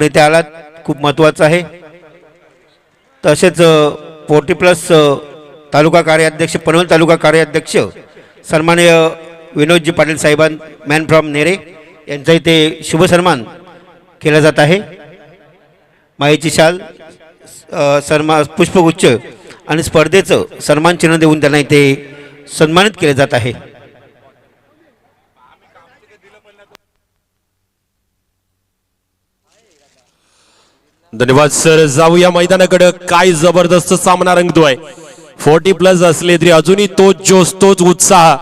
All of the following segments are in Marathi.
इथे आलात खूप महत्त्वाचं आहे। तसेच 40+ तालुका कार्याध्यक्ष पनवेल तालुका कार्याध्यक्ष सन्माननीय विनोदजी पाटील साहेबां मॅन फ्रॉम नेरे यांचा इथे शुभ सन्मान केला जात आहे। मायेची शाल पुष्पगुच्छ आणि स्पर्धेचं सन्मान चिन्ह देऊन त्यांना इथे सन्मानित केले जात आहे। धन्यवाद सर। जाऊया मैदानाकडे। काय जबरदस्त सामना रंगतोय। 40+ असले तरी अजूनही तोच जोश, तोच उत्साह,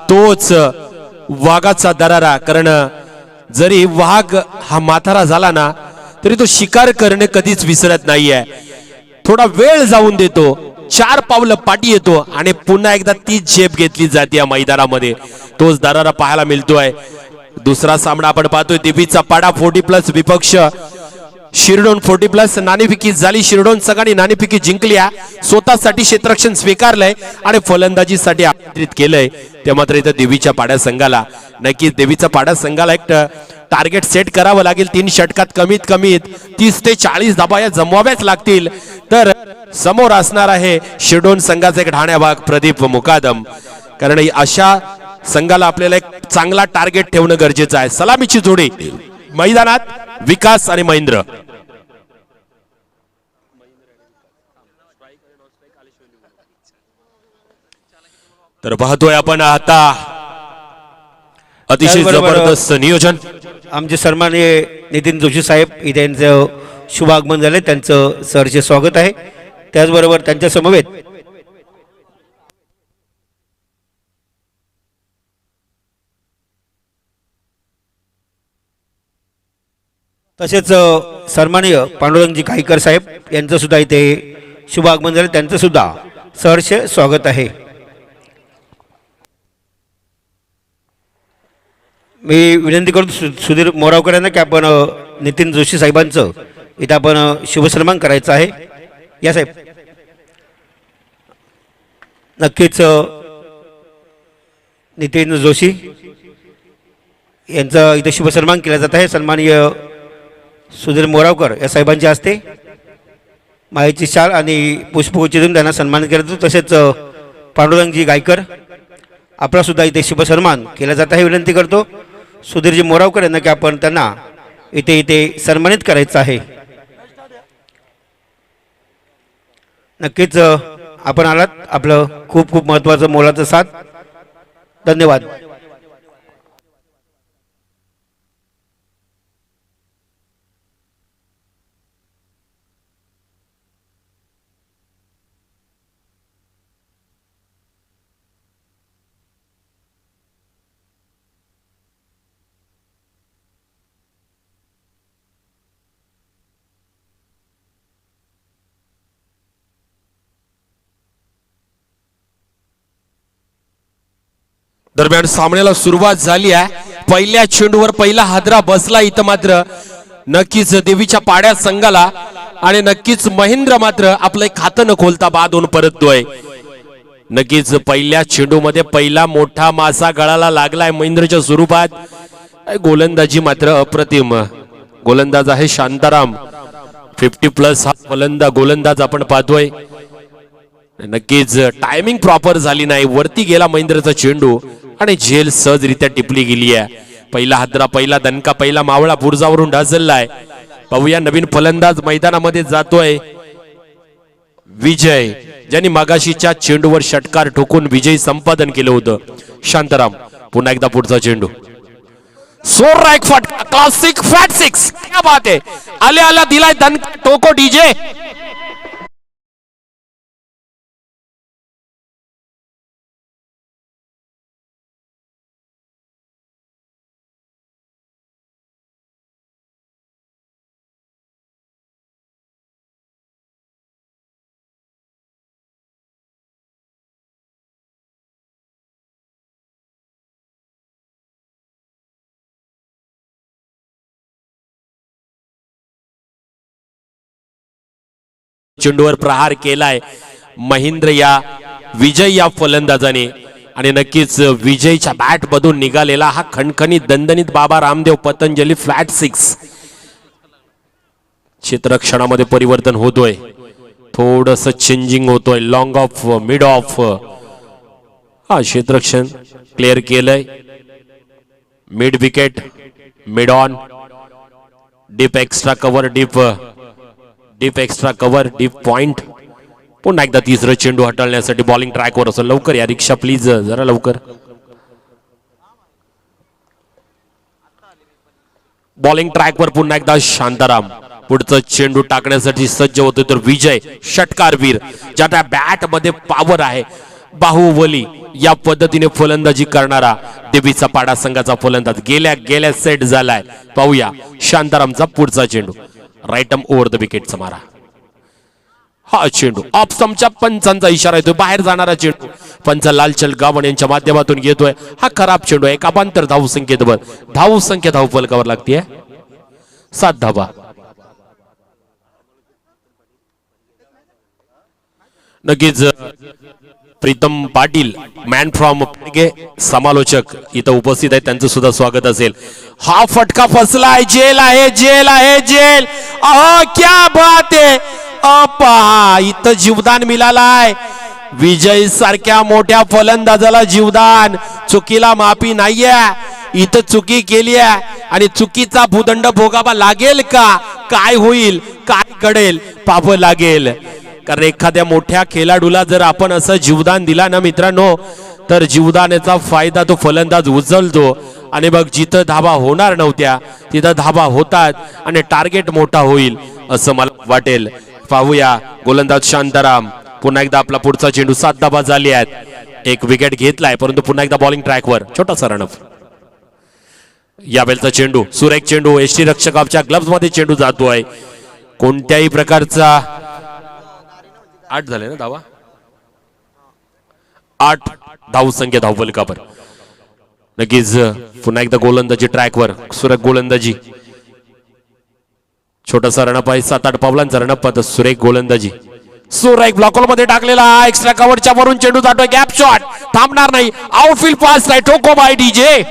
तोच वाघाचा दरारा। कारण जरी वाघ हा म्हातारा झाला ना तरी तो शिकार करणे कधीच विसरत नाहीये। थोडा वेळ जाऊन देतो, 4 पावलं पाठी येतो आणि पुन्हा एकदा तीच झेप घेतली जाते या मैदानामध्ये। तोच दरारा पाहायला मिळतोय। दुसरा सामना आपण पाहतोय देवीचा पाडा 40+ विपक्ष शिरडोन 40+ नाणेफेकी झाली। शिरडोन संघाने नाणेफेकी जिंकल्या, स्वतःसाठी क्षेत्ररक्षण स्वीकारलंय आणि फलंदाजीसाठी आमंत्रित केलंय। ते मात्र इथं देवीच्या पाड्या संघाला नक्कीच देवीचा पाडा संघाला एक टार्गेट सेट करावं लागेल। 3 षटकात कमीत कमी 30 ते 40 धाबा या जमवाव्याच लागतील तर समोर असणार आहे शिरडोन संघाचा एक ढाण्या भाग प्रदीप मुकादम। कारण अशा संघाला आपल्याला एक चांगला टार्गेट ठेवणं गरजेचं आहे। सलामीची जोडी मैदानात विकास आणि महेंद्र। तर पाहतोय आपण आता अतिशय जबरदस्त नियोजन। आमचे सन्माननीय नितीन जोशी साहेब इथे यांचं शुभ आगमन झाले, त्यांचं सहर्ष स्वागत आहे। त्याचबरोबर त्यांच्या समवेत तसेच सन्माननीय पांडुरंगजी काईकर साहेब यांचं सुद्धा इथे शुभ आगमन झाले, त्यांचं सुद्धा सहर्ष स्वागत आहे। मी विनंती करतो सुधीर मोरावकर यांना की आपण नितीन जोशी साहेबांचं इथे आपण शुभ सन्मान करायचा आहे। या साहेब नक्कीच नितीन जोशी यांचा इथे शुभ सन्मान केला जात आहे। सन्माननीय सुधीर मोरावकर या साहेबांच्या हस्ते मायेची शाल आणि पुष्पगुच्छ देऊन त्यांना सन्मान केला जातो। तसेच पांडुरंगजी गायकर आपला सुद्धा इथे शुभ सन्मान केला जात आहे। विनंती करतो सुधीरजी मोरावकर यांना की आपण त्यांना इथे सन्मानित करायचं आहे। नक्कीच आपण आलात, आपलं खूप खूप महत्त्वाचं मोलाचं साथ। धन्यवाद। दरम्यान सामन्याला सुरुवात झाली आहे। पहिल्या चेंडूवर पहिला हादरा बसला इथं मात्र नक्कीच देवीच्या पाड्या संघाला आणि नक्कीच महेंद्र मात्र आपलं खातं न खोलता बाद होऊन परततोय। नक्कीच पहिल्या चेंडूमध्ये पहिला मोठा मासा गळाला लागलाय महेंद्रच्या स्वरूपात। गोलंदाजी मात्र अप्रतिम गोलंदाज आहे शांताराम। 50+ हा गोलंदाज आपण पाहतोय। नक्कीच टायमिंग प्रॉपर झाली नाही, वरती गेला महेंद्रचा चेंडू आणि झेल सहजरित्या टिपली गेली आहे। पहिला हादरा, पहिला दणका, पहिला मावळा बुरजावरून ढासळलाय। पाहूया नवीन फलंदाज मैदानामध्ये जातोय विजय, ज्यांनी मागाशीच्या चेंडूवर षटकार ठोकून विजय संपादन केलं होतं। शांताराम पुन्हा एकदा पुढचा चेंडू, सोराईक फटका, क्लासिक फॅट 6। क्या बात आहे, आल्या आल्या दिलाय दणका, टोको डीजे। चेंडूवर प्रहार केलाय महेंद्र या विजय या फलंदाजाने आणि नक्कीच विजयच्या बॅट मधून निघालेला हा खणखणीत दणदणीत बाबा रामदेव पतंजली फ्लॅट 6 क्षेत्ररक्षणामध्ये परिवर्तन होतोय, थोडस चेंजिंग होतोय. लॉंग ऑफ, मिड ऑफ, हा क्षेत्ररक्षण क्लिअर केलंय. Mid wicket, mid on, deep extra cover, deep extra cover, deep point. पुन्हा एकदा तिसरं चेंडू हाताळण्यासाठी बॉलिंग ट्रॅकवर असं. लवकर या रिक्षा प्लीज, जरा लवकर. बॉलिंग ट्रॅकवर पुन्हा एकदा शांताराम पुढचं चेंडू टाकण्यासाठी सज्ज होतो. तर विजय षटकारवीर, ज्याच्या बॅट मध्ये पॉवर आहे, बाहुबली या पद्धतीने फलंदाजी करणारा देवीचा पाडा संघाचा फलंदाज गेल्या सेट झालाय. पाहूया शांतारामचा पुढचा चेंडू. राईट आर्म ओव्हर द विकेटचा मारा. हा चेंडू ऑफ स्टंपच्या पंचांचा इशारा येतोय. बाहेर जाणारा चेंडू पंच लालचल गावण यांच्या माध्यमातून येतोय. हा खराब चेंडू आहे. अबांतर धावसंख्येवर धावसंख्या धावफलकावर लागतीये 7 धावा. नक्कीच प्रीतम पाटील मॅन फ्रॉम समालोचक इथं उपस्थित आहेत, त्यांचं सुद्धा स्वागत असेल. हा फटका फसलाय. जेल आहे, जेल आहे, जेल. अहो क्या बात आहे. पहा इथं जीवदान मिळालाय. विजय सारख्या मोठ्या फलंदाजाला जीवदान. चुकीला माफी नाहीये. इथं चुकी केली आहे आणि चुकीचा भूदंड भोगावा लागेल का? काय होईल, काय घडेल पाहावं लागेल. कारण एखाद्या मोठ्या खेळाडूला जर आपण असं जीवदान दिला ना मित्रांनो, तर जीवदानाचा फायदा तो फलंदाज उचलतो. आणि मग जिथं धावा होणार नव्हत्या तिथं धावा होतात आणि टार्गेट मोठा होईल असं मला वाटेल. पाहूया गोलंदाज शांताराम पुन्हा एकदा आपला पुढचा चेंडू. 7 धावा झाली आहेत. एक विकेट घेतलाय, परंतु पुन्हा एकदा बॉलिंग ट्रॅकवर छोटासा रनअप. यावेळचा चेंडू सुरेख चेंडू. एसटी रक्षकाच्या ग्लव्स मध्ये चेंडू जातोय. कोणत्याही प्रकारचा 8 झाले ना धावा, 8 धावसंख्या धावफलकावर. नक्कीच पुन्हा एकदा गोलंदाजी ट्रॅकवर. सुरेख गोलंदाजी, छोटासा रनअप आहे. 7-8 पावलांचा रनअप. आता सुरेख गोलंदाजी. सुरेख ब्लॉकहोल मध्ये टाकलेला एक्स्ट्रा कव्हरच्या वरून चेंडू जातोय. गॅप शॉट थांबणार नाही. आउटफील्ड पास आहे. ठोको बाय डीजे.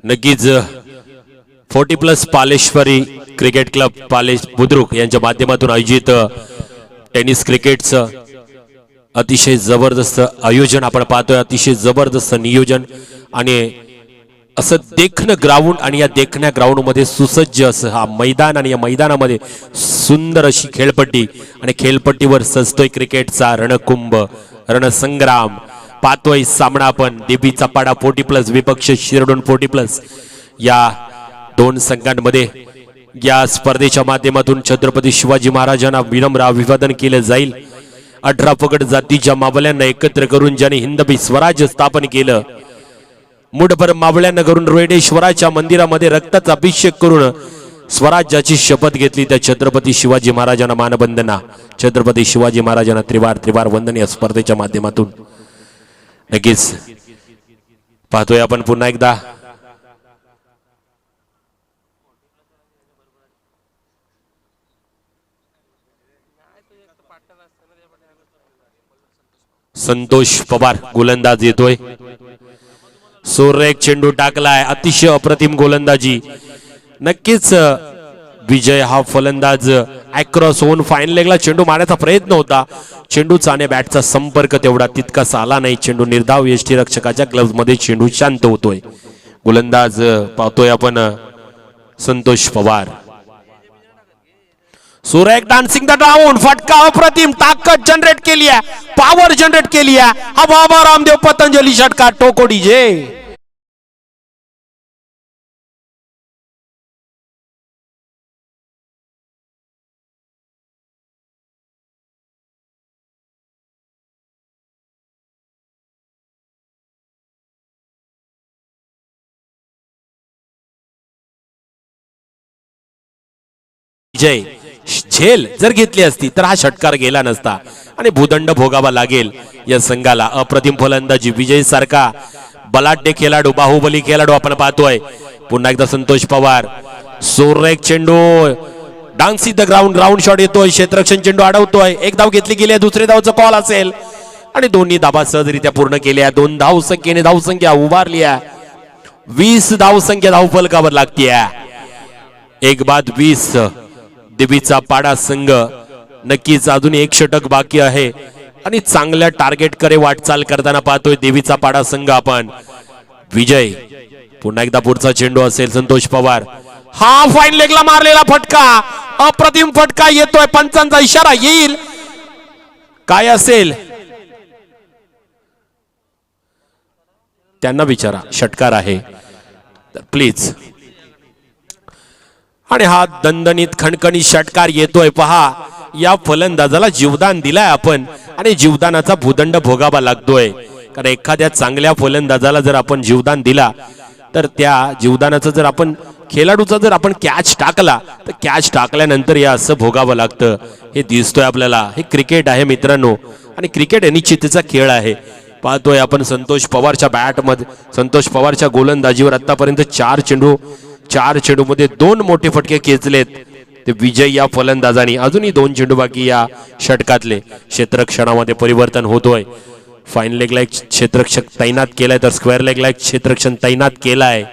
नक्कीच 40+ पालेश्वरी क्रिकेट क्लब पालेश बुद्रुक यांच्या माध्यमातून आयोजित टेनिस क्रिकेटचं अतिशय जबरदस्त आयोजन आपण पाहतोय. अतिशय जबरदस्त नियोजन आणि असं देखणं ग्राउंड आणि या देखण्या ग्राउंड मध्ये सुसज्ज असं हा मैदान आणि या मैदानामध्ये सुंदर अशी खेळपट्टी आणि खेळपट्टीवर सजतोय क्रिकेटचा रणकुंभ रणसंग्राम. पाहतोय सामना आपण देवीचा पाडा 40+ विपक्ष शिरडोन 40+. या दोन संघांमध्ये या स्पर्धेच्या माध्यमातून छत्रपती शिवाजी महाराजांना विनम्र अभिवादन केले जाईल. 18 पगड जातीच्या मावळ्यांना एकत्र करून ज्याने हिंदवी स्वराज्य स्थापन केलं, मुठभर मावळ्यांना करून रोहिडेश्वराच्या मंदिरामध्ये रक्ताचा अभिषेक करून स्वराज्याची शपथ घेतली त्या छत्रपती शिवाजी महाराजांना मानवंदना. छत्रपती शिवाजी महाराजांना त्रिवार वंदन या स्पर्धेच्या माध्यमातून. नक्कीच पाहतोय आपण पुन्हा एकदा संतोष पवार गोलंदाज येतोय. सुरेख चेंडू टाकलाय, अतिशय अप्रतिम गोलंदाजी. नक्कीच विजय हा फलंदाज अक्रॉस होऊन फाईन लेगला चेंडू मारण्याचा प्रयत्न होता. चेंडूचा आणि बॅटचा संपर्क तेवढा तितकासा आला नाही. चेंडू निर्धाव यष्टीरक्षकाच्या ग्लव्ज मध्ये चेंडू शांत होतोय. गोलंदाज पाहतोय आपण संतोष पवार. सुरेख डान्सिंग द डाऊन, फटका अप्रतिम, ताकद जनरेट केली आहे, पॉवर जनरेट केली आहे. हा बाबा रामदेव पतंजली षटकार टोको डीजे. जय झेल जर घेतली असती तर हा षटकार गेला नसता आणि भूदंड भोगावा लागेल या संघाला. अप्रतिम फलंदाजी, विजय सारखा बलाढ्य खेळाडू, बाहुबली खेळाडू आपण पाहतोय. पुन्हा एकदा संतोष पवार. सुरेख चेंडू, डान्सिंग द ग्राउंड शॉट येतोय. क्षेत्ररक्षण चेंडू अडवतोय. एक धाव घेतली गेली आहे, दुसरे धावचा कॉल असेल आणि दोन्ही धावा सहजरित्या पूर्ण केल्या. 2 धावसंख्येने धावसंख्या उभारली आहे. 20 धावसंख्या धावफलकावर लागतीये. 1-20 देवीचा पाडा संघ. नक्कीच अजून एक षटक बाकी आहे आणि चांगल्या टार्गेट कडे वाटचाल करताना पाहतोय देवीचा पाडा संघ आपण. विजय पुन्हा एकदा पुढचा चेंडू असेल संतोष पवार. हा फाईन लेगला मारलेला फटका, अप्रतिम फटका येतोय. पंचांचा इशारा येईल, काय असेल त्यांना विचारा, षटकार आहे प्लीज. आणि हा दणदणीत खणखणीत षटकार येतोय. पहा, या फलंदाजाला जीवदान दिलाय आपण आणि जीवदानाचा भूदंड भोगावा लागतोय. कारण एखाद्या चांगल्या फलंदाजाला जर आपण जीवदान दिला तर त्या जीवदानाचं जर आपण खेळाडूचा जर आपण कॅच टाकला तर कॅच टाकल्यानंतर या असं भोगावं लागतं. हे दिसतोय आपल्याला. हे क्रिकेट आहे मित्रांनो आणि क्रिकेट अनिश्चिततेचा खेळ आहे. पाहतोय आपण संतोष पवारच्या बॅटमध्ये, संतोष पवारच्या गोलंदाजीवर आतापर्यंत 4 चेंडू मध्ये 2 मोठे फटके खेचलेत ते विजय या फलंदाजाने. अजूनही 2 चेंडू बाकी या षटकातले. क्षेत्ररक्षणामध्ये परिवर्तन होतोय. फाईन लेगला एक क्षेत्ररक्षक तैनात केलाय तर स्क्वेअर लेगला एक क्षेत्ररक्षण तैनात केलाय.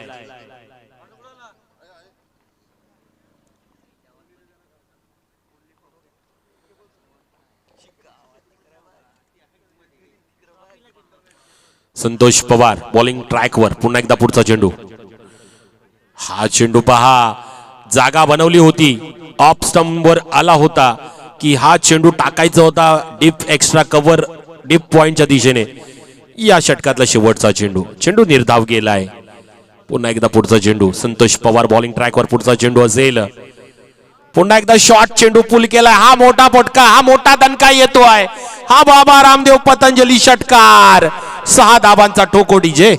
संतोष पवार बॉलिंग ट्रॅकवर. पुन्हा एकदा पुढचा चेंडू. हा चेंडू पहा, जागा बनवली होती, ऑफ स्टंप वर आला होता की हा चेंडू टाकायचा होता डीप एक्स्ट्रा कव्हर डीप पॉइंटच्या दिशेने. या षटकातला शेवटचा चेंडू, चेंडू निर्धाव गेलाय. पुन्हा एकदा पुढचा चेंडू. संतोष पवार बॉलिंग ट्रॅकवर. पुढचा चेंडू असेल. पुन्हा एकदा शॉर्ट चेंडू पुल केलाय. हा मोठा फटका, हा मोठा दणका येतोय. हा बाबा रामदेव पतंजली षटकार. 6 धावांचा टोको डीजे.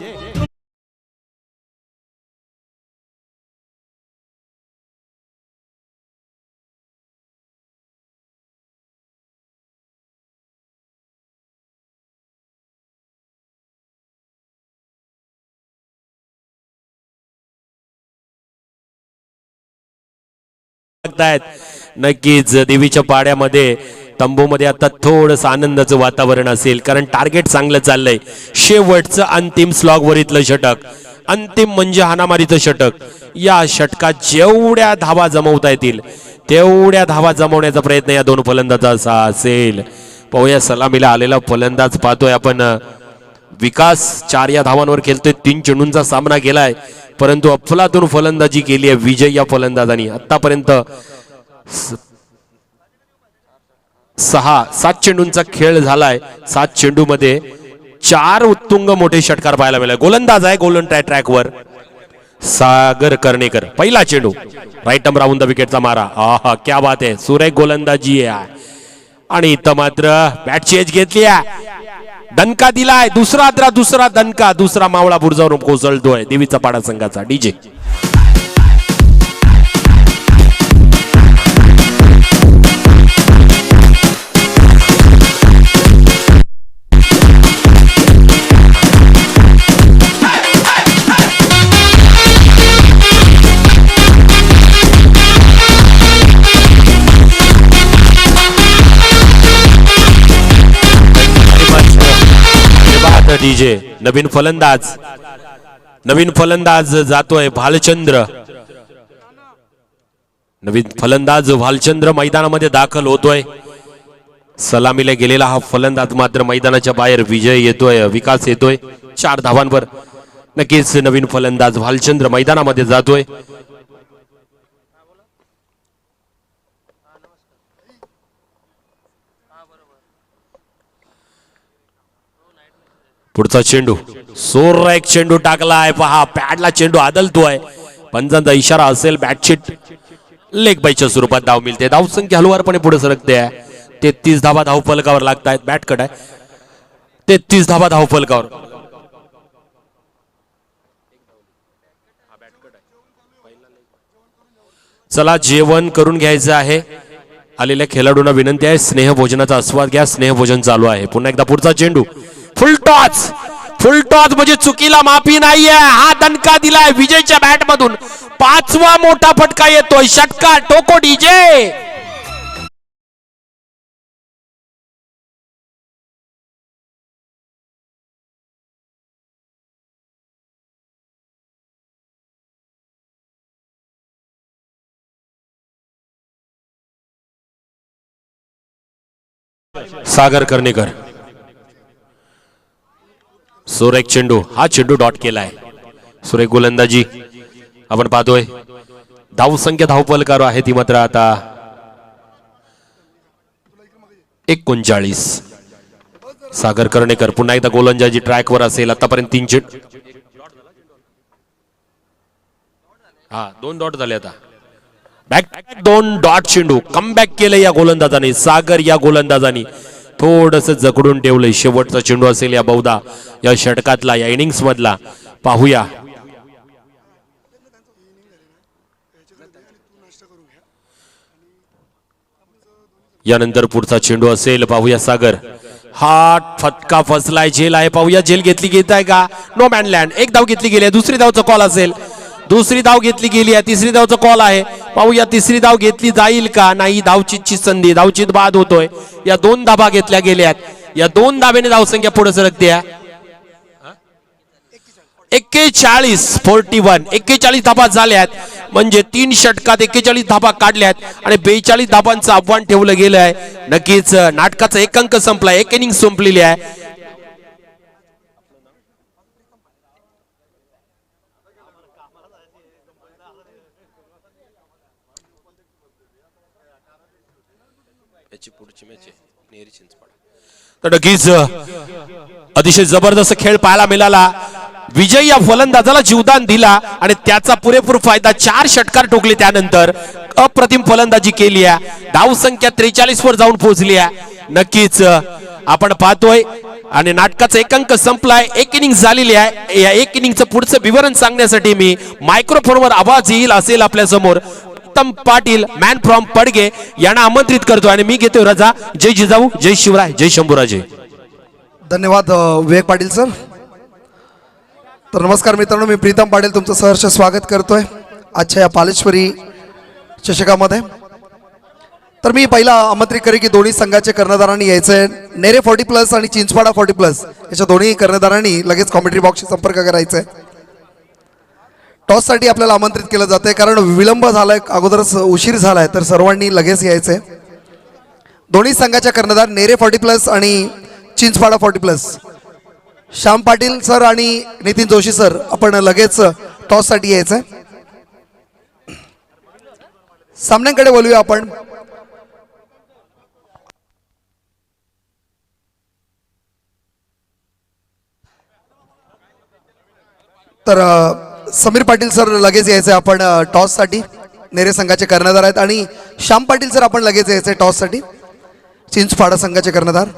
नक्कीच देवीच्या पाड्यामध्ये तंबूमध्ये आता थोडस आनंदाचं वातावरण असेल कारण टार्गेट चांगलं चाललंय. शेवटचं अंतिम स्लॉग वरीतलं षटक, अंतिम म्हणजे हाणामारीचं षटक. या षटकात जेवढ्या धावा जमवता येतील तेवढ्या धावा जमवण्याचा प्रयत्न या 2 फलंदाजांचा असेल. पाहूया सलामीला आलेला फलंदाज पाहतोय आपण विकास. 4 या धावांवर खेळतोय. 3 चेंडूंचा सामना केलाय परंतु अफलातून फलंदाजी केली आहे विजय या फलंदाजांनी. आतापर्यंत 6-7 चेंडूंचा खेळ झालाय. 7 चेंडू मध्ये 4 उत्तुंग मोठे षटकार पाहायला मिळाले. गोलंदाज आहे गोलन ट्रॅकवर सागर कर्णेकर. पहिला चेंडू राईट आर्म राऊंड द विकेटचा मारा. आहा, क्या बात आहे, सुरेख गोलंदाजी आहे. आणि इथं मात्र बॅटची एज घेतली आहे, दणका दिलाय. दुसरा दणका, दुसरा मावळा बुरजावरून कोसळतोय देवीचा पाडा संघाचा. डीजे डीजे नवीन फलंदाज जातोय भालचंद्र. नवीन फलंदाज भालचंद्र मैदानामध्ये दाखल होतोय. सलामीला गेलेला हा फलंदाज मात्र मैदानाच्या बाहेर. विजय येतोय, विकास येतोय 4 धावांवर. नक्कीच नवीन फलंदाज भालचंद्र मैदानामध्ये जातोय. पुढचा चेंडू सोर एक चेंडू टाकलाय. पहा पॅडला चेंडू आदलतोय. पंचांचा इशारा असेल. बॅटशीट लेग बायच्या स्वरूपात धाव मिळते. धावसंख्या हलवारपणे पुढे सरकते. 33 धावा धावफलकावर लागतायत. बॅट कट आहे. 33 धावा धावफलकावर. चला जेवण करून घ्यायचं आहे. आलेल्या खेळाडूंना विनंती आहे स्नेहभोजनाचा आस्वाद घ्या. स्नेहभोजन चालू आहे. पुन्हा एकदा पुढचा चेंडू फुल टॉस म्हणजे चुकीला माफी नाहीये. हा दणका दिलाय विजयच्या बॅट मधून. 5वा मोठा फटका येतोय. षटकार टोको डीजे. सागर कर्णेकर. सुरेख चेंडू. हा चेंडू डॉट केलाय. सुरेख गोलंदाजी आपण पाहतोय. धावसंख्या धावफलकावर आहे ती मात्र आता 39. सागर कर्णेकर पुन्हा एकदा गोलंदाजी ट्रॅकवर असेल. आतापर्यंत 3 चेंडू. हा 2 डॉट झाले. आता बॅक 2 डॉट चेंडू. कमबॅक केलं या गोलंदाजाने. सागर या गोलंदाजाने थोडस जखडून ठेवलंय. शेवटचा चेंडू असेल या बहुधा या षटकातला, या इनिंग्स मधला. पाहूया यानंतर पुढचा चेंडू असेल. पाहूया सागर. हा फटका फसलाय. झेल आहे. पाहूया झेल घेतली घेत आहे का. No man land. 1 धाव घेतली गेली आहे. दुसरी धावचा कॉल असेल. दुसरी धाव घेतली गेली आहे. तिसरी धावचा कॉल आहे. पाहूया तिसरी धाव घेतली जाईल का नाही. धावचीतची संधी. धावचीत बाद होतोय. या 2 धाबा घेतल्या गेल्यात. या 2 धाब्याने धावसंख्या पुढे सरकते. 41 धाबा झाल्यात. म्हणजे 3 षटकात 41 धाबा काढल्यात आणि 42 धाबांचं आव्हान ठेवलं गेलं आहे. नक्कीच नाटकाचा 1 अंक संपलाय. 1 इनिंग संपलेली आहे. तर नक्कीच अतिशय जबरदस्त खेळ पाहायला मिळाला. विजय या फलंदाजाला जीवदान दिला आणि त्याचा पुरेपूर फायदा. 4 षटकार ठोकले. त्यानंतर अप्रतिम फलंदाजी केली आहे. धावसंख्या 43 वर जाऊन पोहोचली आहे. नक्कीच आपण पाहतोय आणि नाटकाचा 1 अंक संपलाय. 1 इनिंग झालेली आहे. या 1 इनिंगचं पुढचं विवरण सांगण्यासाठी मी मायक्रोफोनवर आवाज येईल असेल आपल्या समोर. उत्तम पाटील मॅन फ्रॉम पडगे यांना आमंत्रित करतो आणि मी घेतोय रजा. जय जिजाऊ, जय शिवराय, जय शंभूराजे. धन्यवाद विवेक पाटील सर. तर नमस्कार मित्रांनो, मी प्रीतम पाटील तुमचं सहर्ष स्वागत करतोय आजच्या या पालेश्वरी चषकामध्ये. तर मी पहिला आमंत्रित करेन की दोन्ही संघाचे कर्णधारांनी यायचंय. नेरे 40+ आणि चिंचपाडा 40+ याच्या दोन्ही कर्णधारांनी लगेच कॉमेंट्री बॉक्सशी संपर्क करायचा आहे. टॉससाठी आपल्याला आमंत्रित केलं जातंय कारण विलंब झालाय, अगोदरच उशीर झालाय. तर सर्वांनी लगेच यायचंय. दोन्ही संघाच्या कर्णधार नेरे 40+ आणि चिंचपाडा 40+. श्याम पाटील सर आणि नितीन जोशी सर आपण लगेच टॉससाठी यायचंय. सामन्यांकडे बोलूया आपण. तर समीर पाटील सर लगेच यायचे आपण टॉससाठी. नेरे संघाचे कर्णधार आहेत. आणि श्याम पाटील सर आपण लगेच यायचे टॉससाठी. चिंचपाडा संघाचे कर्णधार.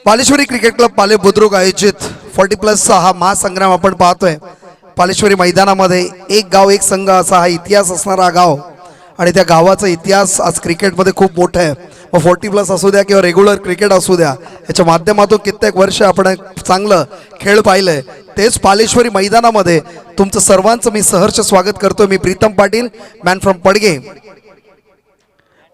पालेश्वरी क्रिकेट क्लब पाले बुद्रुक आयोजित 40+ हा महासंग्राम आपण पाहतोय. पालेश्वरी मैदानामध्ये 1 गाव 1 संघ असा हा इतिहास असणारा गाव आणि त्या गावाचा इतिहास आज क्रिकेटमध्ये खूप मोठा आहे. मग 40+ असू द्या किंवा रेग्युलर क्रिकेट असू द्या, याच्या माध्यमातून कित्येक वर्ष आपण चांगलं खेळ पाहिलंय. तेच पालेश्वरी मैदानामध्ये तुमचं सर्वांचं मी सहर्ष स्वागत करतोय. मी प्रीतम पाटील मॅन फ्रॉम पडगे.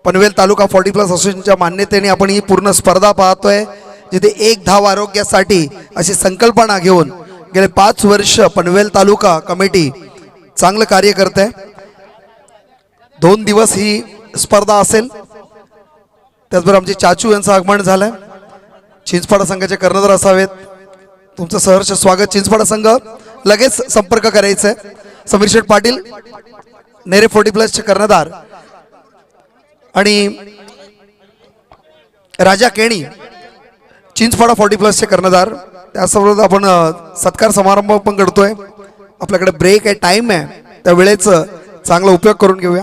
पनवेल तालुका 40+ असोसिएशनच्या मान्यतेने आपण ही पूर्ण स्पर्धा पाहतोय, जिथे एक धाव आरोग्यासाठी अशी संकल्पना घेऊन गेले 5 वर्ष पनवेल तालुका कमिटी चांगलं कार्य करते. 2 दिवस ही स्पर्धा असेल. त्याचबरोबर आमचे चाचू यांचं आगमन झालंय. चिंचपाडा संघाचे कर्णधार असावेत. तुमचं सहर्ष स्वागत. चिंचपाडा संघ लगेच संपर्क करायचा आहे. समीर शेठ पाटील नेरे 40+ चे कर्णधार आणि राजा केणी चिंचपाडा 40+ चे कर्णधार. त्यासोबत आपण सत्कार समारंभ पण करतोय. आपल्याकडे ब्रेक आहे, टाइम आहे, त्या वेळेचा चांगला उपयोग करून घेऊया.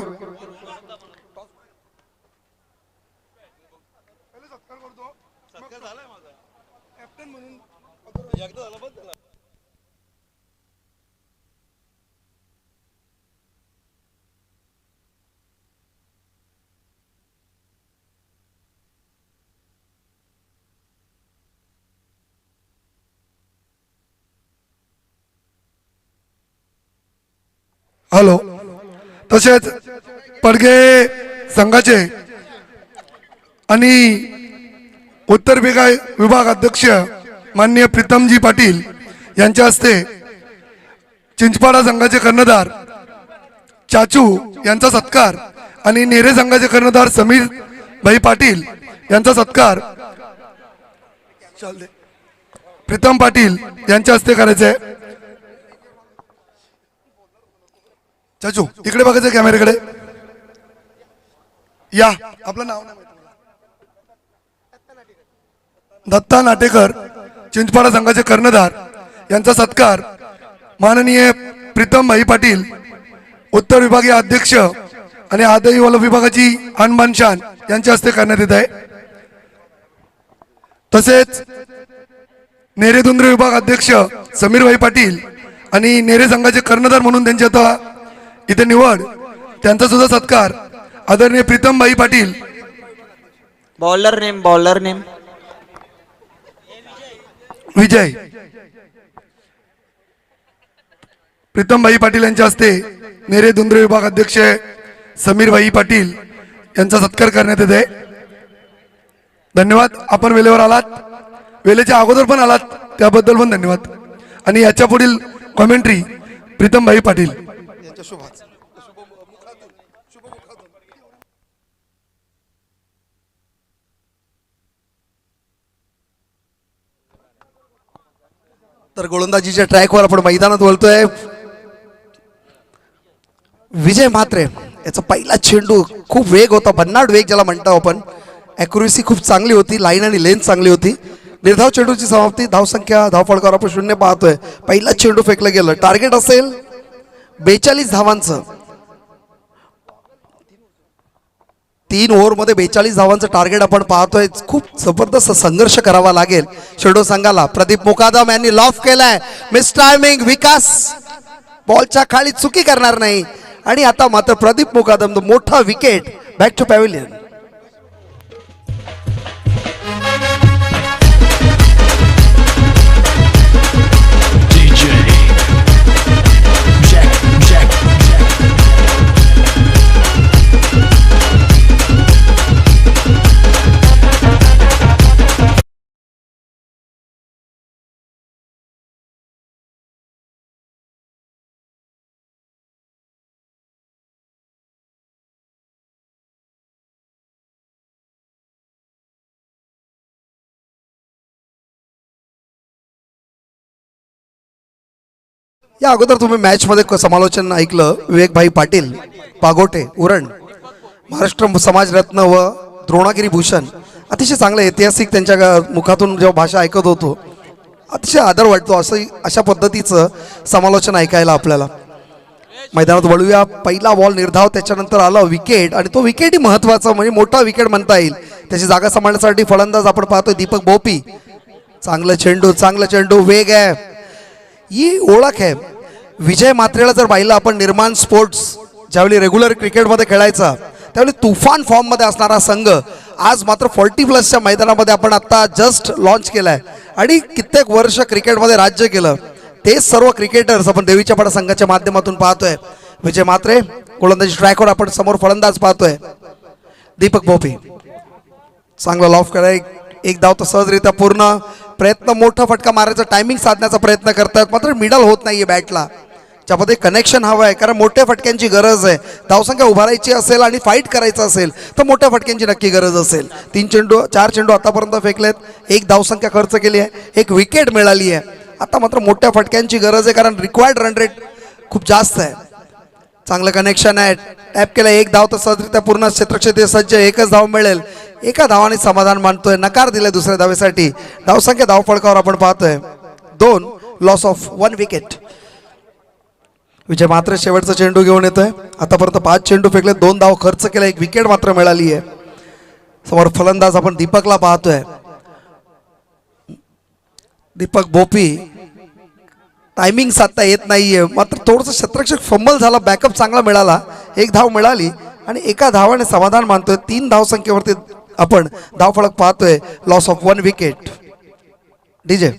हॅलो. तसेच पडगे संघाचे आणि उत्तर विभाग अध्यक्ष माननीय प्रीतमजी पाटील यांच्या हस्ते चिंचपाडा संघाचे कर्णधार चाचू यांचा सत्कार आणि नेरे संघाचे कर्णधार समीर भाई पाटील यांचा सत्कार प्रीतम पाटील यांच्या हस्ते करायचा आहे. चाचू इकडे बघायचं कॅमेऱ्याकडे या. आपलं नाव नाही माहिती. दत्ता नाटेकर चिंचपाडा संघाचे कर्णधार यांचा सत्कार माननीय प्रीतम भाई पाटील उत्तर विभागीय अध्यक्ष आणि आदई वल्लभ विभागाची आणबान शान यांच्या हस्ते करण्यात येत आहे. तसेच नेरे दुंद्रे विभाग अध्यक्ष समीर भाई पाटील आणि नेरे संघाचे कर्णधार म्हणून त्यांची आता इथे निवड, त्यांचा सुद्धा सत्कार आदरणीय प्रीतम भाई पाटील. बॉलर नेम विजय प्रीतम भाई पाटील यांच्या हस्ते नेरे दुंद्रे विभाग अध्यक्ष समीर भाई पाटील यांचा सत्कार करण्यात येत आहे. धन्यवाद. आपण वेळेवर आलात, वेळेच्या अगोदर पण आलात, त्याबद्दल पण धन्यवाद. आणि याच्या पुढील कॉमेंट्री प्रीतम भाई पाटील. तर गोलंदाजीच्या ट्रॅकवर आपण मैदानात बोलतोय. विजय म्हात्रे याचा पहिला चेंडू खूप वेग होता, भन्नाट वेग ज्याला म्हणतो आपण. ॲक्युरेसी खूप चांगली होती, लाईन आणि लेंथ चांगली होती. निर्धाव चेंडूची समाप्ती. धावसंख्या धावफळकावर आपण 0 पाहतोय. पहिला चेंडू फेकलं गेलं. टार्गेट असेल 42 धावांचं. 3 ओव्हरमध्ये 42 धावांचं टार्गेट आपण पाहतोय. खूप जबरदस्त संघर्ष करावा लागेल शेडो संघाला. प्रदीप मुकादम यांनी लॉफ केलाय. Miss timing. विकास बॉलच्या खाली चुकी करणार नाही. आणि आता मात्र प्रदीप मुकादम मोठा विकेट. Back to pavilion. या अगोदर तुम्ही मॅच मध्ये समालोचन ऐकलं. विवेकभाई पाटील पागोटे उरण महाराष्ट्र समाजरत्न व द्रोणागिरी भूषण. अतिशय चांगलं ऐतिहासिक त्यांच्या मुखातून जेव्हा भाषा ऐकत होतो अतिशय आदर वाटतो. असं अशा पद्धतीचं समालोचन ऐकायला आपल्याला. मैदानात वळूया. पहिला बॉल निर्धाव, त्याच्यानंतर आला विकेट. आणि तो विकेटही महत्वाचा, म्हणजे मोठा विकेट म्हणता येईल. त्याची जागा सांभाळण्यासाठी फलंदाज आपण पाहतोय दीपक बोपी. चांगलं चेंडू वेग आहे, ही ओळख आहे. विजय म्हात्रेला जर पाहिलं आपण निर्माण स्पोर्ट्स ज्यावेळी रेग्युलर क्रिकेटमध्ये खेळायचा त्यावेळी तुफान फॉर्ममध्ये असणारा संघ आज मात्र 40+ मैदानामध्ये आपण आता जस्ट लॉन्च केलाय आणि कित्येक वर्ष क्रिकेटमध्ये राज्य केलं. तेच सर्व क्रिकेटर्स आपण देवीच्या पाडा संघाच्या माध्यमातून पाहतोय. विजय म्हात्रे गोलंदाजी ट्रॅकवर आपण समोर फलंदाज पाहतोय. दीपक भोपे चांगला लॉफ करा, एक धाव तर सहजरित्या पूर्ण. प्रयत्न मोठा फटका मारायचा टायमिंग साधण्याचा प्रयत्न करतात, मात्र मिडल होत नाहीये बॅटला. त्यामध्ये कनेक्शन हवं आहे, कारण मोठ्या फटक्यांची गरज आहे. धावसंख्या उभारायची असेल आणि फाईट करायचं असेल तर मोठ्या फटक्यांची नक्की गरज असेल. 4 चेंडू आतापर्यंत फेकलेत, 1 धावसंख्या खर्च केली आहे, 1 विकेट मिळाली आहे. आता मात्र मोठ्या फटक्यांची गरज आहे, कारण रिक्वायर्ड रन रेट खूप जास्त आहे. चांगलं कनेक्शन आहे, टॅप केलं, 1 धाव तर सहजरित्या पूर्ण क्षेत्रक्षेत्री सज्ज, 1च धाव मिळेल. एका धावाने समाधान मानतोय, नकार दिलाय दुसऱ्या धावेसाठी. धावसंख्या धाव फळकावर आपण पाहतोय 2, लॉस ऑफ 1 विकेट. विजय मात्र शेवटचा चेंडू घेऊन येतोय. आतापर्यंत 5 चेंडू फेकले, 2 धाव खर्च केला, 1 विकेट मात्र मिळाली आहे. समोर फलंदाज आपण दीपकला पाहतोय. दीपक भोपी टायमिंग साधता येत नाहीये, मात्र थोडंसं क्षेत्ररक्षक फंबल झाला, बॅकअप चांगला मिळाला, 1 धाव मिळाली आणि एका धावाने समाधान मानतोय. 3 धाव संख्येवरती आपण धावफलक पाहतोय, लॉस ऑफ 1 विकेट. डीजे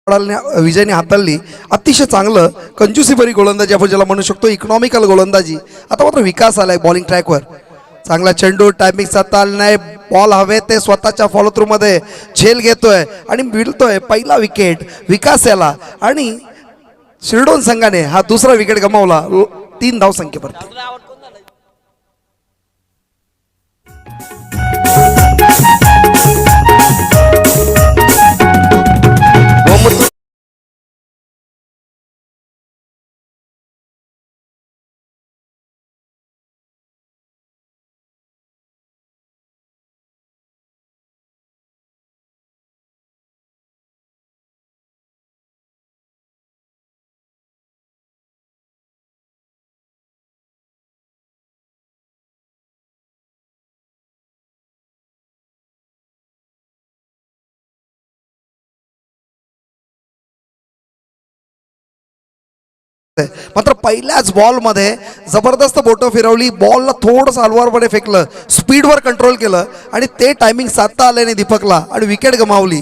विजयने हाताळली. अतिशय चांगलं कंजूसीभरी गोलंदाजी आपण ज्याला म्हणू शकतो, इकॉनॉमिकल गोलंदाजी. आता मात्र विकास आलाय बॉलिंग ट्रॅकवर. चांगला चेंडू, टायमिंग साधता आला नाही, बॉल हवे ते स्वतःच्या फॉलो थ्रू मध्ये झेल घेतोय आणि मिळतोय पहिला विकेट विकास याला. आणि शिरडोन संघाने हा दुसरा विकेट गमावला 3 धाव संख्येवरती. मात्र पहिल्याच बॉलमध्ये जबरदस्त बोटं फिरवली, बॉलला थोडंसं हलवारपणे फेकलं, स्पीडवर कंट्रोल केलं आणि ते टायमिंग साधता आल्याने दीपकला आणि विकेट गमावली.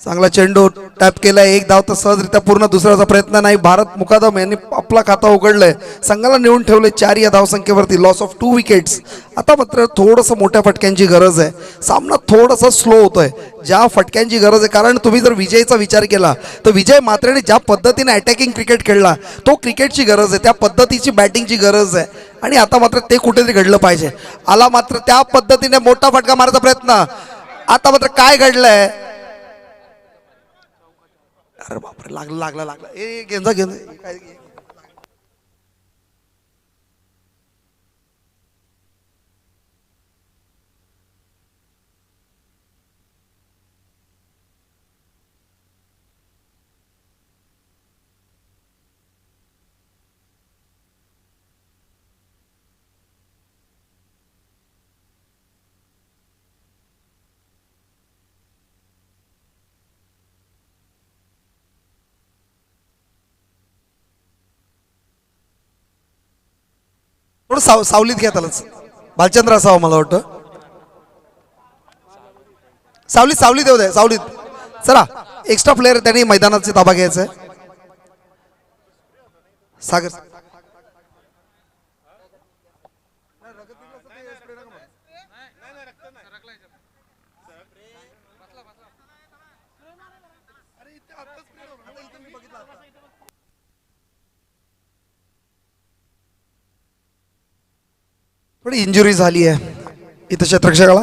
चांगला चेंडू टॅप केलाय, 1 धाव तर सहजरित्या पूर्ण. दुसऱ्याचा प्रयत्न नाही. भारत मुकादम यांनी आपला खाता उघडलंय, संघाला नेऊन ठेवले 4 या धाव संख्येवरती, लॉस ऑफ 2 विकेट्स. आता मात्र थोडंसं मोठ्या फटक्यांची गरज आहे. सामना थोडासा स्लो होतोय, ज्या फटक्यांची गरज आहे. कारण तुम्ही जर विजयचा विचार केला तर विजय मात्रेने ज्या पद्धतीने अटॅकिंग क्रिकेट खेळला, तो क्रिकेटची गरज आहे, त्या पद्धतीची बॅटिंगची गरज आहे. आणि आता मात्र ते कुठेतरी घडलं पाहिजे. आला मात्र त्या पद्धतीने मोठा फटका मारायचा प्रयत्न. आता मात्र काय घडलंय, अरे बापरे, लागला गेंजा काय. थोडं सावलीत घ्या त्यालाच, भालचंद्र असावं मला वाटतं. सावलीत येऊ द्या, सावलीत. चला, एक्स्ट्रा प्लेअर त्यांनी मैदानाचा ताबा घ्यायचा आहे. सागर थोडी इंजुरी झाली आहे इथं क्षेत्ररक्षकाला.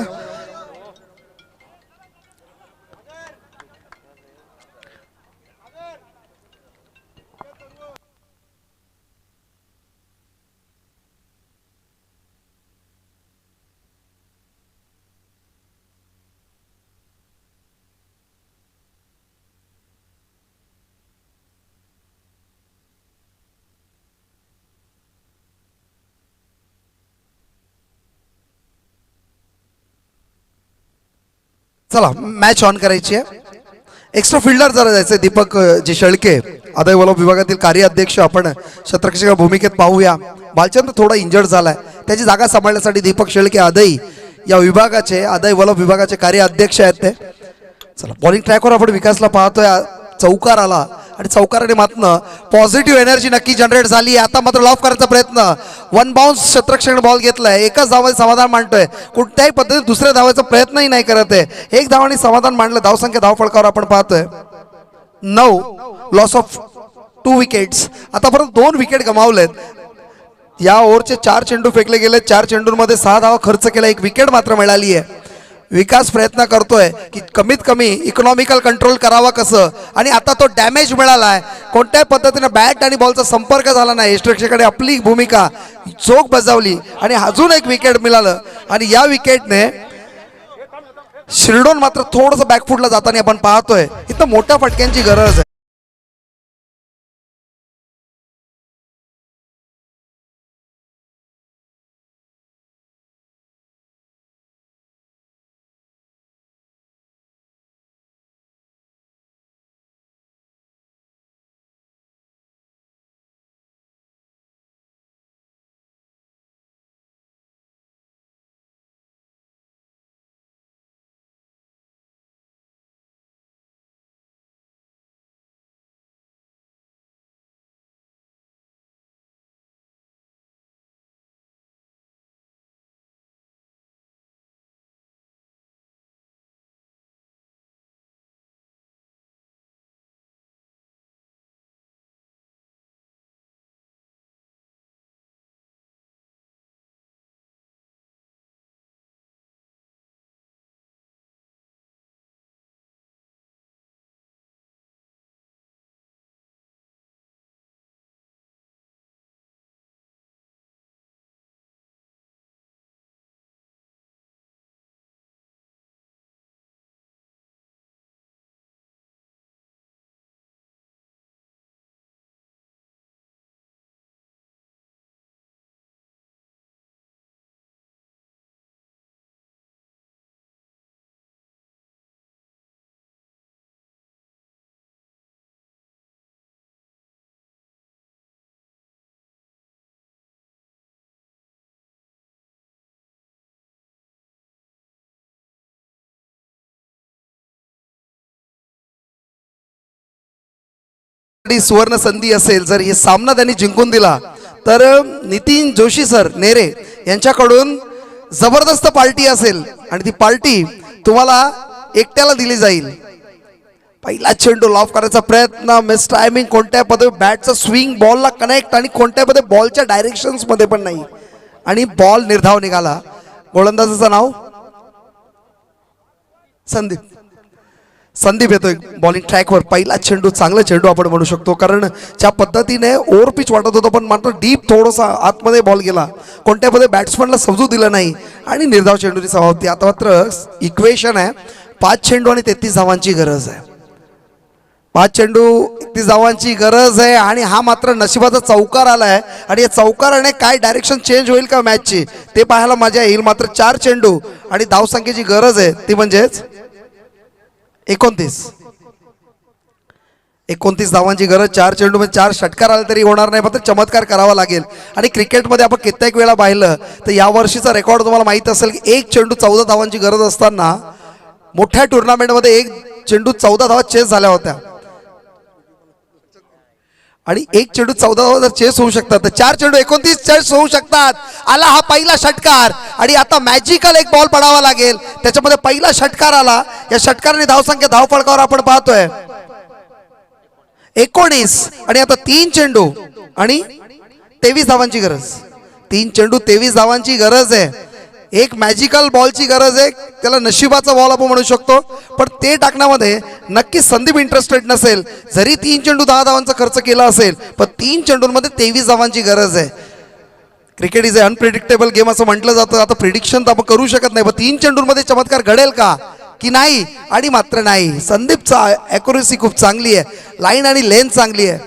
चला मॅच ऑन करायची आहे. एक्स्ट्रा फिल्डर जरा जायचं दीपक जी शेळके आदाय वलभ विभागातील कार्याध्यक्ष आपण क्षेत्ररक्षक भूमिकेत पाहूया. बालचंद्र थोडा इंजर्ड झालाय, त्याची जागा सांभाळण्यासाठी दीपक शेळके आदाई या विभागाचे आदाय वलभ विभागाचे कार्याध्यक्ष आहेत ते. चला बॉलिंग ट्रॅकवर आपण विकासला पाहतोय. चौकार आला आणि चौकाराने मात्र पॉझिटिव्ह एनर्जी नक्की जनरेट झाली. आता मात्र लॉफ करायचा प्रयत्न, वन बाउन्स क्षेत्ररक्षण बॉल घेतलाय, एकच धावाने समाधान मांडतोय, कुठल्याही पद्धतीने दुसऱ्या धावाचा प्रयत्नही नाही करत आहे. एक धावाने समाधान मांडलं. धावसंख्या धावफळकावर आपण पाहतोय 9, लॉस ऑफ 2 विकेट्स. आतापर्यंत 2 विकेट गमावलेत. या ओव्हरचे 4 चेंडू फेकले गेले, 4 चेंडूंमध्ये 6 धावा खर्च केला, 1 विकेट मात्र मिळाली आहे. विकास प्रयत्न करतोय की कमीत कमी इकॉनॉमिकल कंट्रोल करावा कसं, आणि आता तो डॅमेज मिळालाय. कोणत्याही पद्धतीने बॅट आणि बॉलचा संपर्क झाला नाही. यष्टीरक्षकाने आपली भूमिका चोख बजावली आणि अजून 1 विकेट मिळालं. आणि या विकेटने शिरडोन मात्र थोडंसं बॅकफुटला जाताना आपण पाहतोय. इथं मोठ्या फटक्यांची गरज आहे. सुवर्ण संधी असेल, जर हे सामना त्यांनी जिंकून दिला तर नितीन जोशी सर नेरे यांच्याकडून जबरदस्त पार्टी असेल आणि ती पार्टी तुम्हाला एकट्याला दिली जाईल. पहिला चेंडू लॉफ करायचा प्रयत्न, मिस टायमिंग, कोणत्या पद्धतीने बॅटचा स्विंग बॉलला कनेक्ट आणि कोणत्या पद्धतीने बॉलच्या डायरेक्शन्स मध्ये पण नाही आणि बॉल निर्धाव निघाला. गोलंदाजाचं नाव संदीप येतोय बॉलिंग ट्रॅकवर. पहिला चेंडू चांगला चेंडू आपण म्हणू शकतो, कारण ज्या पद्धतीने ओव्हर पिच वाटत होतं पण मात्र डीप थोडासा आतमध्ये बॉल गेला, कोणत्या पद्धती बॅट्समनला समजू दिलं नाही आणि निर्धाव चेंडूची समाप्ती. आता मात्र इक्वेशन आहे 5 चेंडू आणि 33 धावांची गरज आहे. 5 चेंडू 31 धावांची गरज आहे आणि हा मात्र नशिबाचा चौकार आलाय आणि या चौकाराने काय डायरेक्शन चेंज होईल का मॅचची ते पाहायला मजा येईल. मात्र 4 चेंडू आणि धावसंख्येची गरज आहे ती म्हणजेच 29 धावांची गरज. 4 चेंडू मध्ये 4 षटकार आले तरी होणार नाही, मात्र चमत्कार करावा लागेल. आणि क्रिकेटमध्ये आपण कित्येक वेळा पाहिलं तर या वर्षीचा रेकॉर्ड तुम्हाला माहित असेल की 1 चेंडू 14 धावांची गरज असताना मोठ्या टुर्नामेंटमध्ये 1 चेंडू 14 धावा चेस झाल्या होत्या आणि 1 चेंडू 14 धावा जर चेस होऊ शकतात तर 4 चेंडू 29 चेस होऊ शकतात. आला हा पहिला षटकार आणि आता मॅजिकल एक बॉल पडावा लागेल. त्याच्यामध्ये पहिला षटकार आला. या षटकाराने धावसंख्या धावफळकावर आपण पाहतोय 19 आणि आता 3 चेंडू आणि 23 धावांची गरज. 3 चेंडू 23 धावांची गरज आहे. एक मॅजिकल बॉलची गरज आहे, त्याला नशिबाचा बॉल आपण म्हणू शकतो, पण ते टाकण्यामध्ये नक्कीच संदीप इंटरेस्टेड नसेल. जरी 3 चेंडू 10 धावांचा खर्च केला असेल पण 3 चेंडूंमध्ये 23 धावांची गरज आहे. Cricket is a unpredictable game असं म्हटलं जातं. आता प्रिडिक्शन तर आपण करू शकत नाही, पण 3 चेंडूंमध्ये चमत्कार घडेल का की नाही, आणि मात्र नाही. संदीपचा ॲक्युरेसी खूप चांगली आहे, लाईन आणि लेंथ चांगली आहे.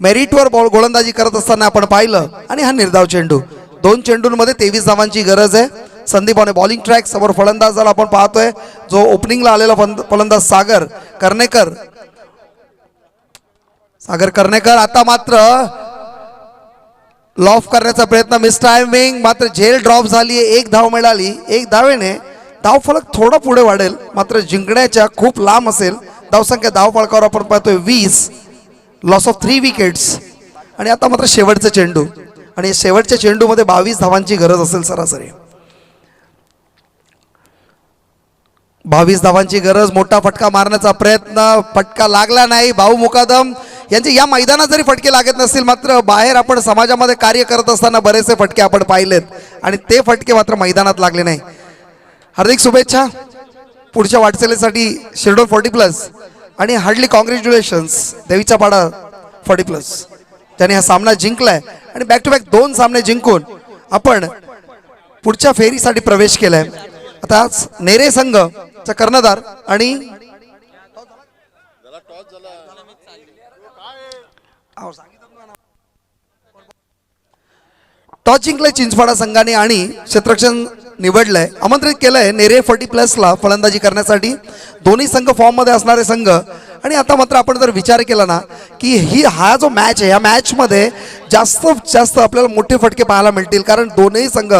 मेरिटवर बॉल गोलंदाजी करत असताना आपण पाहिलं आणि हा निर्धाव चेंडू. 2 चेंडूंमध्ये 23 धावांची गरज आहे. संदीपाने बॉलिंग ट्रॅक समोर फलंदाजाला आपण पाहतोय जो ओपनिंगला आलेला फलंदाज सागर कर्णेकर आता मात्र लॉफ करण्याचा प्रयत्न मिस टायमिंग मात्र झेल ड्रॉप झाली एक धाव मिळाली एक धावेने धाव फलक थोडा पुढे वाढेल मात्र जिंकण्याच्या खूप लांब असेल धावसंख्या धाव फलकावर आपण पाहतोय 20 लॉस ऑफ 3 विकेट्स आणि आता मात्र शेवटचा चेंडू आणि शेवटच्या चेंडूमध्ये 22 धावांची गरज असेल सरासरी 22 धावांची गरज मोठा फटका मारण्याचा प्रयत्न फटका लागला नाही भाऊ मुकादम यांचे या मैदानात जरी फटके लागत नसतील मात्र बाहेर आपण समाजामध्ये कार्य करत असताना बरेचसे फटके आपण पाहिलेत आणि ते फटके मात्र मैदानात लागले नाही हार्दिक शुभेच्छा पुढच्या वाटचालीसाठी शिरडोन 40+ आणि हार्डली कॉंग्रॅच्युलेशन्स देवीचा पाडा 40+ त्याने हा सामना जिंकलाय आणि बॅक टू बॅक 2 सामने जिंकून आपण पुढच्या फेरीसाठी प्रवेश केलाय आता नेरे संघचा कर्णधार आणि टॉस जिंकलाय चिंचपाडा संघाने आणि क्षेत्ररक्षण निवडलंय आमंत्रित केलंय नेरे 40+ला फलंदाजी करण्यासाठी दोन्ही संघ फॉर्ममध्ये असणारे संघ आणि आता मात्र आपण जर विचार केला ना की हा जो मॅच आहे या मॅचमध्ये जास्त आपल्याला मोठे फटके पाहायला मिळतील कारण दोन्ही संघ